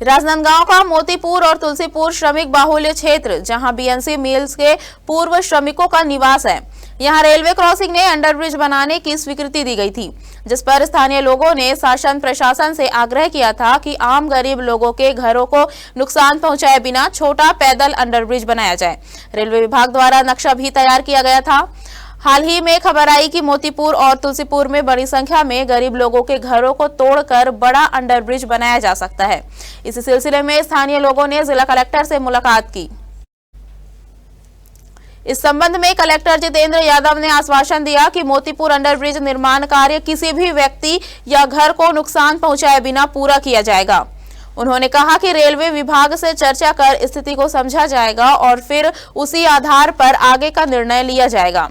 राजनांदगांव का मोतीपुर और तुलसीपुर श्रमिक बाहुल्य क्षेत्र, जहां बीएनसी मिल्स के पूर्व श्रमिकों का निवास है, यहां रेलवे क्रॉसिंग ने अंडरब्रिज बनाने की स्वीकृति दी गई थी, जिस पर स्थानीय लोगों ने शासन प्रशासन से आग्रह किया था कि आम गरीब लोगों के घरों को नुकसान पहुंचाए बिना छोटा पैदल अंडरब्रिज बनाया जाए। रेलवे विभाग द्वारा नक्शा भी तैयार किया गया था। हाल ही में खबर आई कि मोतीपुर और तुलसीपुर में बड़ी संख्या में गरीब लोगों के घरों को तोड़कर बड़ा अंडरब्रिज बनाया जा सकता है। इसी सिलसिले में स्थानीय लोगों ने जिला कलेक्टर से मुलाकात की। इस संबंध में कलेक्टर जितेंद्र यादव ने आश्वासन दिया कि मोतीपुर अंडरब्रिज निर्माण कार्य किसी भी व्यक्ति या घर को नुकसान पहुंचाए बिना पूरा किया जाएगा। उन्होंने कहा कि रेलवे विभाग से चर्चा कर स्थिति को समझा जाएगा और फिर उसी आधार पर आगे का निर्णय लिया जाएगा।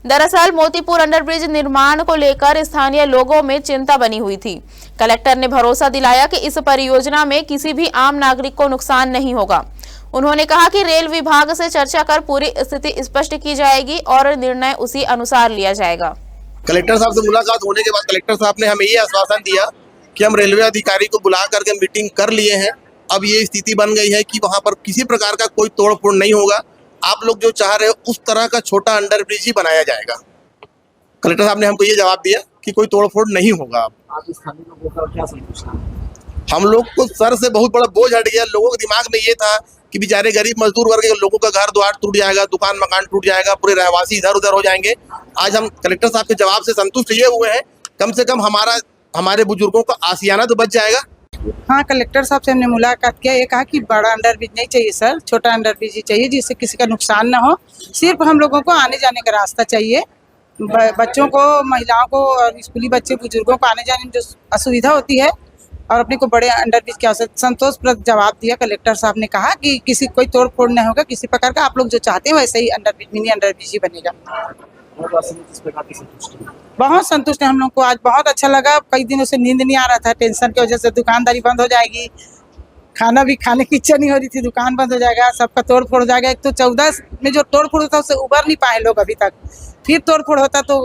दरअसल मोतीपुर अंडरब्रिज निर्माण को लेकर स्थानीय लोगों में चिंता बनी हुई थी। कलेक्टर ने भरोसा दिलाया कि इस परियोजना में किसी भी आम नागरिक को नुकसान नहीं होगा। उन्होंने कहा कि रेल विभाग से चर्चा कर पूरी स्थिति स्पष्ट की जाएगी और निर्णय उसी अनुसार लिया जाएगा। कलेक्टर साहब से मुलाकात होने के बाद कलेक्टर साहब ने हमें ये आश्वासन दिया कि हम रेलवे अधिकारी को बुला करके मीटिंग कर लिए हैं। अब ये स्थिति बन गई है कि वहाँ पर किसी प्रकार का कोई तोड़ फोड़ नहीं होगा। आप लोग जो चाह रहे हो उस तरह का छोटा अंडरब्रिज ही बनाया जाएगा। कलेक्टर साहब ने हमको ये जवाब दिया कि कोई तोड़ फोड़ नहीं होगा। आप स्थानीय लोगों का क्या संतुष्ट हैं? हम लोग को सर से बहुत बड़ा बोझ हट गया। लोगों के दिमाग में ये था कि बेचारे गरीब मजदूर वर्ग के लोगों का घर द्वार टूट जाएगा, दुकान मकान टूट जाएगा, पूरे रहवासी इधर उधर हो जाएंगे। आज हम कलेक्टर साहब के जवाब से संतुष्ट ये हुए हैं, कम से कम हमारे बुजुर्गों का आशियाना तो बच जाएगा। हाँ, कलेक्टर साहब से हमने मुलाकात किया। ये कहा कि बड़ा अंडरब्रिज नहीं चाहिए सर, छोटा अंडरब्रिज ही चाहिए जिससे किसी का नुकसान ना हो। सिर्फ हम लोगों को आने जाने का रास्ता चाहिए। बच्चों को, महिलाओं को और स्कूली बच्चे बुजुर्गों को आने जाने में जो असुविधा होती है और अपने को बड़े अंडरब्रिज की आवश्यकता। संतोषप्रद जवाब दिया कलेक्टर साहब ने। कहा कि किसी कोई तोड़ फोड़ नहीं होगा किसी प्रकार का। आप लोग जो चाहते हैं वैसे ही अंडरब्रिज, मिनी अंडरब्रिज ही बनेगा। बहुत संतुष्ट है हम लोग को। आज बहुत अच्छा लगा। कई दिनों से नींद नहीं आ रहा था, टेंशन की वजह से। दुकानदारी बंद हो जाएगी, खाना भी खाने की इच्छा नहीं हो रही थी, दुकान बंद हो जाएगा, सबका तोड़ फोड़ हो जाएगा। एक तो 14 में जो तोड़ फोड़ होता है उससे उबर नहीं पाए लोग अभी तक। फिर तोड़ फोड़ होता तो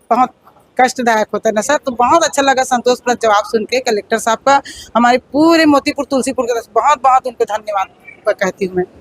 बहुत कष्टदायक होता ना सर। तो बहुत अच्छा लगा संतोषप्रद जवाब सुन के कलेक्टर साहब का। हमारे पूरे मोतीपुर तुलसीपुर के बहुत बहुत उनको धन्यवाद कहती हूँ मैं।